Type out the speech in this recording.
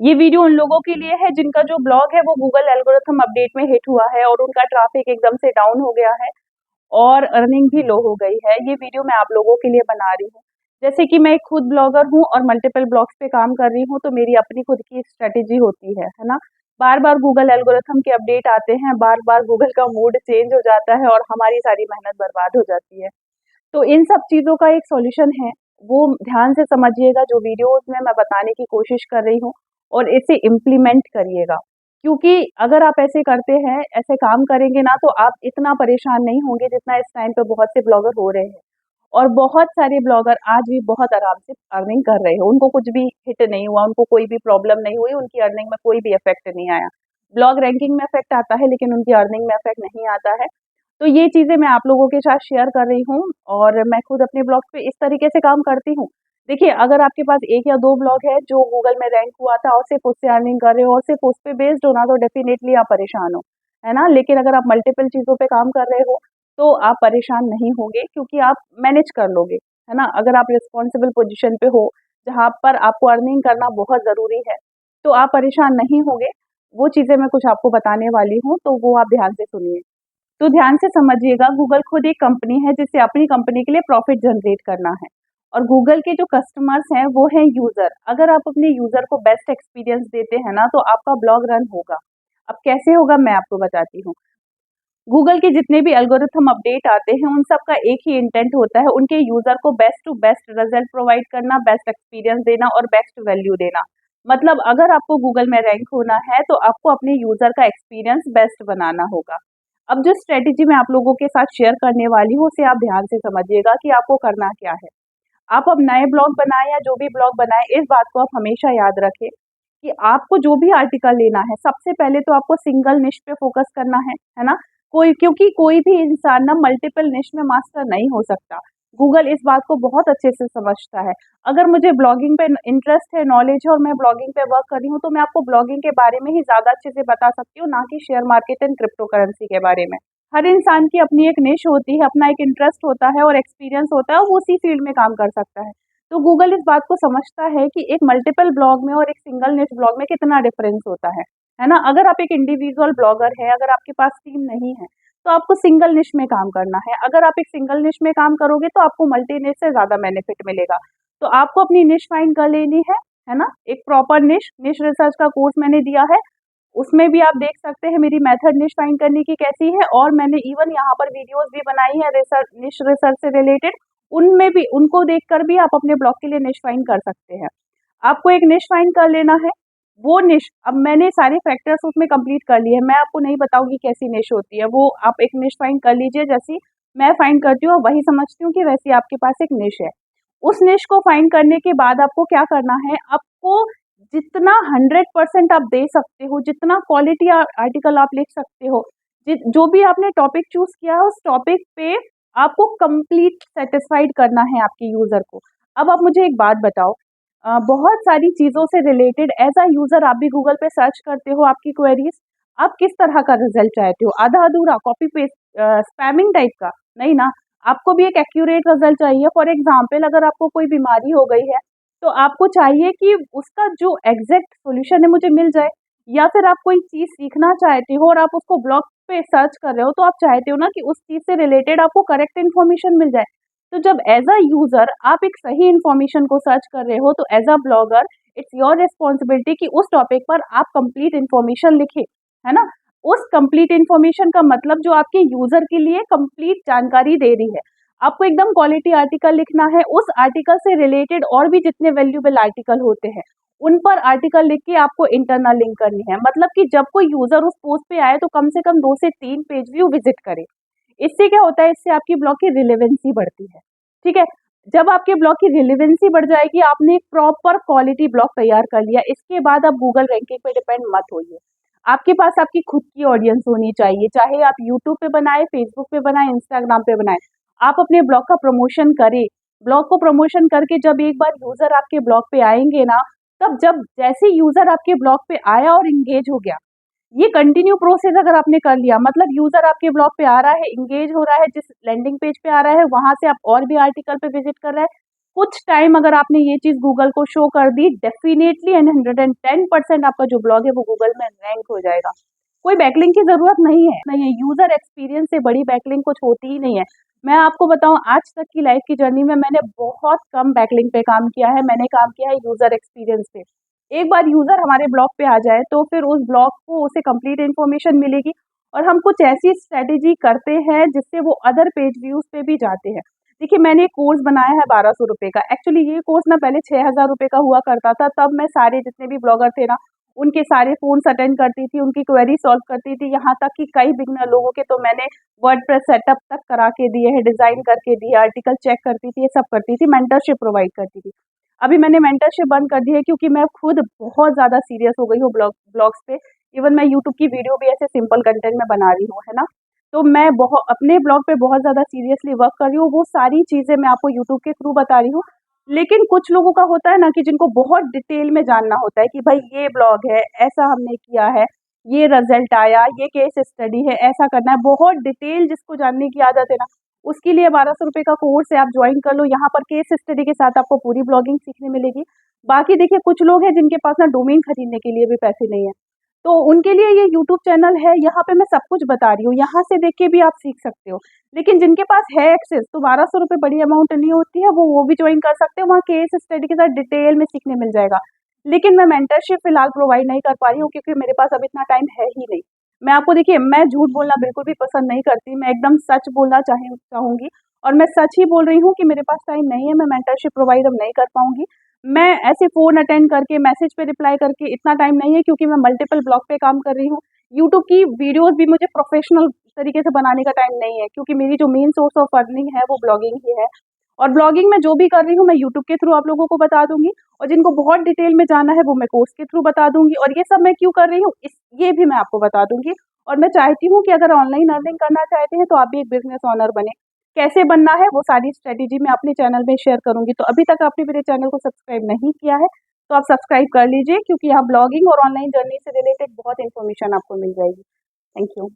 ये वीडियो उन लोगों के लिए है जिनका जो ब्लॉग है वो गूगल एल्गोरिथम अपडेट में हिट हुआ है और उनका ट्रैफिक एकदम से डाउन हो गया है और अर्निंग भी लो हो गई है। ये वीडियो मैं आप लोगों के लिए बना रही हूँ। जैसे कि मैं एक खुद ब्लॉगर हूँ और मल्टीपल ब्लॉग्स पे काम कर रही हूँ, तो मेरी अपनी खुद की स्ट्रेटेजी होती है ना? बार-बार गूगल एल्गोरिथम के अपडेट आते हैं, बार-बार गूगल का मूड चेंज हो जाता है और हमारी सारी मेहनत बर्बाद हो जाती है। तो इन सब चीज़ों का एक सॉल्यूशन है, वो ध्यान से समझिएगा जो वीडियोज़ में मैं बताने की कोशिश कर रही हूँ और इसे इम्प्लीमेंट करिएगा। क्योंकि अगर आप ऐसे करते हैं, ऐसे काम करेंगे ना तो आप इतना परेशान नहीं होंगे जितना इस टाइम पे बहुत से ब्लॉगर हो रहे हैं। और बहुत सारे ब्लॉगर आज भी बहुत आराम से अर्निंग कर रहे हैं, उनको कुछ भी हिट नहीं हुआ, उनको कोई भी प्रॉब्लम नहीं हुई, उनकी अर्निंग में कोई भी इफ़ेक्ट नहीं आया। ब्लॉग रैंकिंग में इफ़ेक्ट आता है लेकिन उनकी अर्निंग में इफ़ेक्ट नहीं आता है। तो ये चीज़ें मैं आप लोगों के साथ शेयर कर रही हूँ और मैं खुद अपने ब्लॉग पे इस तरीके से काम करती हूँ। देखिए, अगर आपके पास 1 या 2 ब्लॉग है जो गूगल में रैंक हुआ था और सिर्फ़ उससे अर्निंग कर रहे हो और सिर्फ़ उस पे बेस्ड हो ना तो डेफ़िनेटली आप परेशान हो, है ना? लेकिन अगर आप मल्टीपल चीज़ों पे काम कर रहे हो, तो आप परेशान नहीं होंगे क्योंकि आप मैनेज कर लोगे, है ना? अगर आप रिस्पॉन्सिबल पोज़ीशन पे हो, जहाँ पर आपको अर्निंग करना बहुत ज़रूरी है, तो आप परेशान नहीं होंगे। वो चीज़ें मैं कुछ आपको बताने वाली हूँ, तो वो आप ध्यान से सुनिए। तो ध्यान से समझिएगा, गूगल खुद एक कंपनी है जिसे अपनी कंपनी के लिए प्रॉफिट जनरेट करना है और गूगल के जो कस्टमर्स हैं वो हैं यूज़र। अगर आप अपने यूज़र को बेस्ट एक्सपीरियंस देते हैं ना तो आपका ब्लॉग रन होगा। अब कैसे होगा मैं आपको बताती हूँ। गूगल के जितने भी एल्गोरिथम अपडेट आते हैं उन सब का एक ही इंटेंट होता है, उनके यूज़र को best to best result provide करना, बेस्ट एक्सपीरियंस देना और बेस्ट वैल्यू देना। मतलब अगर आपको गूगल में रैंक होना है तो आपको अपने यूज़र का एक्सपीरियंस बेस्ट बनाना होगा। अब जो स्ट्रेटेजी मैं आप लोगों के साथ शेयर करने वाली हूँ उसे आप ध्यान से समझिएगा कि आपको करना क्या है। आप अब नए ब्लॉग बनाएं या जो भी ब्लॉग बनाएं, इस बात को आप हमेशा याद रखें कि आपको जो भी आर्टिकल लेना है सबसे पहले तो आपको सिंगल निश पे फोकस करना है ना? क्योंकि कोई भी इंसान ना मल्टीपल निश में मास्टर नहीं हो सकता। गूगल इस बात को बहुत अच्छे से समझता है। अगर मुझे ब्लॉगिंग पे इंटरेस्ट है, नॉलेज है और मैं ब्लॉगिंग पे वर्क कर रही हूँ तो मैं आपको ब्लॉगिंग के बारे में ही ज़्यादा अच्छे से बता सकती हूँ, ना कि share market and crypto currency के बारे में। हर इंसान की अपनी एक निश होती है, अपना एक इंटरेस्ट होता है और एक्सपीरियंस होता है और वो उसी फील्ड में काम कर सकता है। तो गूगल इस बात को समझता है कि एक मल्टीपल ब्लॉग में और एक सिंगल निश ब्लॉग में कितना डिफरेंस होता है ना? अगर आप एक इंडिविजुअल ब्लॉगर है, अगर आपके पास टीम नहीं है, तो आपको सिंगल निश में काम करना है। अगर आप एक सिंगल निश में काम करोगे तो आपको मल्टी निश से ज़्यादा बेनिफिट मिलेगा। तो आपको अपनी निश फाइंड कर लेनी है ना? एक प्रॉपर निश निश रिसर्च का कोर्स मैंने दिया है, उसमें भी आप देख सकते हैं मेरी मेथड निश फाइंड करने की कैसी है और मैंने इवन यहाँ पर वीडियोस भी बनाई है रिसर्च निश रिसर्च से रिलेटेड, उनमें भी उनको देखकर भी आप अपने ब्लॉग के लिए निश फाइंड कर सकते हैं। आपको एक निश फाइंड कर लेना है, वो निश अब मैंने सारे फैक्टर्स उसमें कंप्लीट कर लिए हैं, मैं आपको नहीं बताऊंगी कैसी निश होती है, वो आप एक निश फाइंड कर लीजिए, जैसी मैं फाइंड करती हूँ वही समझती हूँ कि वैसी आपके पास एक निश है। उस निश को फाइंड करने के बाद आपको क्या करना है, आपको जितना 100% आप दे सकते हो, जितना क्वालिटी आर्टिकल आप लिख सकते हो, जो भी आपने टॉपिक चूज किया है उस टॉपिक पे आपको कंप्लीट सेटिस्फाइड करना है आपके यूजर को। अब आप मुझे एक बात बताओ, बहुत सारी चीज़ों से रिलेटेड एज अ यूजर आप भी गूगल पे सर्च करते हो आपकी क्वेरीज, आप किस तरह का रिजल्ट चाहते हो? आधा अधूरा कॉपी पेस्ट स्पैमिंग टाइप का? नहीं ना, आपको भी एक एक्यूरेट रिजल्ट चाहिए। फॉर एग्जाम्पल अगर आपको कोई बीमारी हो गई है तो आपको चाहिए कि उसका जो एग्जैक्ट सॉल्यूशन है मुझे मिल जाए, या फिर आप कोई चीज़ सीखना चाहते हो और आप उसको ब्लॉग पे सर्च कर रहे हो तो आप चाहते हो ना कि उस चीज़ से रिलेटेड आपको करेक्ट इन्फॉर्मेशन मिल जाए। तो जब एज अ यूजर आप एक सही इन्फॉर्मेशन को सर्च कर रहे हो तो as a blogger it's your responsibility कि उस टॉपिक पर आप कंप्लीट इन्फॉर्मेशन लिखे, है ना? उस कंप्लीट इन्फॉर्मेशन का मतलब जो आपके यूजर के लिए कंप्लीट जानकारी दे रही है। आपको एकदम क्वालिटी आर्टिकल लिखना है, उस आर्टिकल से रिलेटेड और भी जितने वैल्यूएबल आर्टिकल होते हैं उन पर आर्टिकल लिख के आपको इंटरनल लिंक करनी है। मतलब कि जब कोई यूजर उस पोस्ट पे आए तो कम से कम 2 से 3 पेज व्यू विजिट करे। इससे क्या होता है, इससे आपकी ब्लॉग की रिलेवेंसी बढ़ती है। ठीक है? जब आपके ब्लॉग की रिलेवेंसी बढ़ जाएगी, आपने एक प्रॉपर क्वालिटी ब्लॉग तैयार कर लिया, इसके बाद आप गूगल रैंकिंग पे डिपेंड मत होइए। आपके पास आपकी खुद की ऑडियंस होनी चाहिए, चाहे आप यूट्यूब पे बनाए, फेसबुक पे बनाए, इंस्टाग्राम पे बनाए। आप अपने ब्लॉग का प्रमोशन करें। ब्लॉग को प्रमोशन करके जब एक बार यूजर आपके ब्लॉग पे आएंगे ना, तब जब जैसे यूजर आपके ब्लॉग पे आया और इंगेज हो गया, ये कंटिन्यू प्रोसेस अगर आपने कर लिया, मतलब यूजर आपके ब्लॉग पे आ रहा है, इंगेज हो रहा है, जिस लैंडिंग पेज पे आ रहा है वहां से आप और भी आर्टिकल पे विजिट कर रहा है, कुछ टाइम अगर आपने ये चीज़ गूगल को शो कर दी, डेफ़िनेटली एंड 110% आपका जो ब्लॉग है वो गूगल में रैंक हो जाएगा। कोई बैकलिंक की ज़रूरत नहीं है, यूज़र एक्सपीरियंस से बड़ी बैकलिंक कुछ होती ही नहीं है। मैं आपको बताऊँ, आज तक की लाइफ़ की जर्नी में मैंने बहुत कम बैकलिंक पे काम किया है, मैंने काम किया है यूज़र एक्सपीरियंस पे। एक बार यूज़र हमारे ब्लॉग पे आ जाए तो फिर उस ब्लॉग को उसे कंप्लीट इन्फॉर्मेशन मिलेगी और हम कुछ ऐसी स्ट्रैटेजी करते हैं जिससे वो अदर पेज व्यूज़ पे भी जाते हैं। देखिए, मैंने एक कोर्स बनाया है ₹1200 का। एक्चुअली ये कोर्स ना पहले ₹6000 का हुआ करता था, तब मैं सारे जितने भी ब्लॉगर थे ना, उनके सारे फ़ोन्स अटेंड करती थी, उनकी क्वेरी सॉल्व करती थी, यहाँ तक कि कई बिगिनर लोगों के तो मैंने वर्डप्रेस सेटअप तक करा के दिए हैं, डिज़ाइन करके दिए, आर्टिकल चेक करती थी, ये सब करती थी, मेंटरशिप प्रोवाइड करती थी। अभी मैंने मेंटरशिप बंद कर दी है क्योंकि मैं खुद बहुत ज़्यादा सीरियस हो गई हूँ ब्लॉग्स पे। इवन मैं यूट्यूब की वीडियो भी ऐसे सिंपल कंटेंट में बना रही हूँ, है ना? तो मैं अपने ब्लॉग पे बहुत ज़्यादा सीरियसली वर्क कर रही हूँ, वो सारी चीज़ें मैं आपको यूट्यूब के थ्रू बता रही हूँ। लेकिन कुछ लोगों का होता है ना कि जिनको बहुत डिटेल में जानना होता है कि भाई ये ब्लॉग है, ऐसा हमने किया है, ये रिज़ल्ट आया, ये केस स्टडी है, ऐसा करना है, बहुत डिटेल जिसको जानने की आदत है ना, उसके लिए ₹1200 का कोर्स है, आप जॉइन कर लो, यहाँ पर केस स्टडी के साथ आपको पूरी ब्लॉगिंग सीखने मिलेगी। बाकी देखिए, कुछ लोग हैं जिनके पास ना डोमेन खरीदने के लिए भी पैसे नहीं है। तो उनके लिए ये यूट्यूब चैनल है, यहाँ पे मैं सब कुछ बता रही हूँ, यहाँ से देख के भी आप सीख सकते हो। लेकिन जिनके पास है एक्सेस, तो ₹1200 बड़ी अमाउंट नहीं होती है, वो भी जॉइन कर सकते हैं, वहाँ केस स्टडी के साथ डिटेल में सीखने मिल जाएगा। लेकिन मैं मेंटरशिप फिलहाल प्रोवाइड नहीं कर पा रही हूँ क्योंकि मेरे पास अब इतना टाइम है ही नहीं। मैं आपको देखिए, मैं झूठ बोलना बिल्कुल भी पसंद नहीं करती, मैं एकदम सच बोलना चाहूँगी और मैं सच ही बोल रही हूँ कि मेरे पास टाइम नहीं है, मैं मेंटरशिप प्रोवाइड अब नहीं कर पाऊँगी। मैं ऐसे फ़ोन अटेंड करके, मैसेज पे रिप्लाई करके इतना टाइम नहीं है क्योंकि मैं मल्टीपल ब्लॉग पे काम कर रही हूँ। यूट्यूब की वीडियोज़ भी मुझे प्रोफ़ेशनल तरीके से बनाने का टाइम नहीं है क्योंकि मेरी जो मेन सोर्स ऑफ अर्निंग है वो ब्लॉगिंग ही है। और ब्लॉगिंग में जो भी कर रही हूँ मैं यूट्यूब के थ्रू आप लोगों को बता दूँगी और जिनको बहुत डिटेल में जानना है वो मैं कोर्स के थ्रू बता दूँगी और ये सब मैं क्यों कर रही हूँ ये भी मैं आपको बता दूँगी। और मैं चाहती हूँ कि अगर ऑनलाइन अर्निंग करना चाहते हैं तो आप भी एक बिज़नेस ओनर बनें। कैसे बनना है वो सारी स्ट्रैटेजी मैं अपने चैनल में शेयर करूँगी। तो अभी तक आपने मेरे चैनल को सब्सक्राइब नहीं किया है, तो आप सब्सक्राइब कर लीजिए क्योंकि यहाँ ब्लॉगिंग और ऑनलाइन जर्नी से रिलेटेड बहुत इन्फॉर्मेशन आपको मिल जाएगी। Thank you.